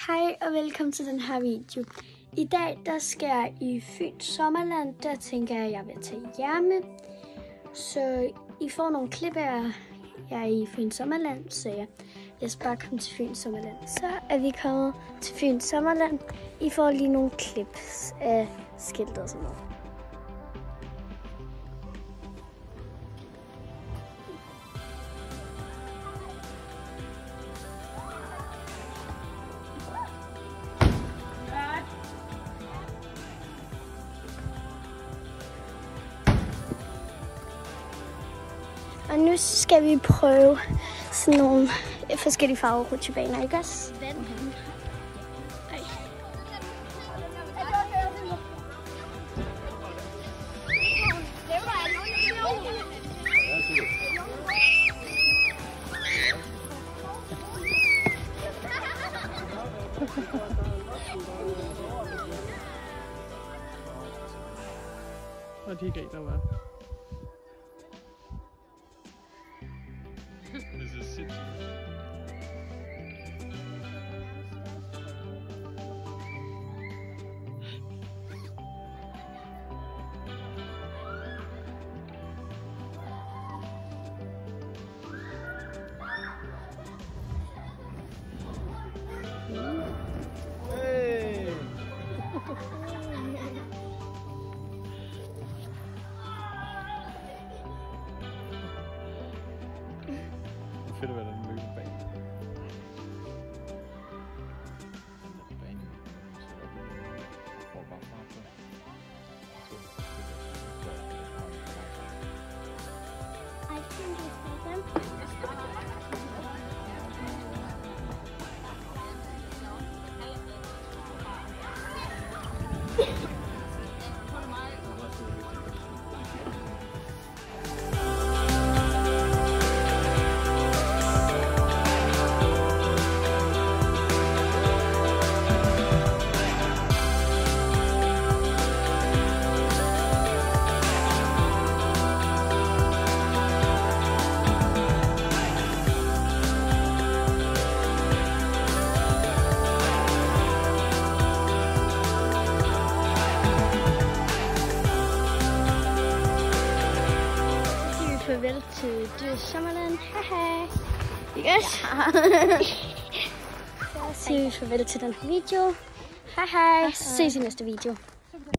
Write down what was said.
Hej og velkommen til den her video. I dag der skal jeg i Fyns Sommerland. Der tænker jeg vil tage jer med. Så I får nogle klip af jeg er i Fyns Sommerland. Så ja, lad os bare komme til Fyns Sommerland. Så er vi kommet til Fyns Sommerland. I får lige nogle klips af skiltet og sådan noget. Og nu skal vi prøve sådan nogle forskellige farver rutsjebaner, ikke også? Og de gav der var. This is sit. Hey! Fedt at være den løbe bag. Farvel til Fyns Sommerland. Hej. Yes. Så siger vi farvel til den her video. Hej. Ses i næste video.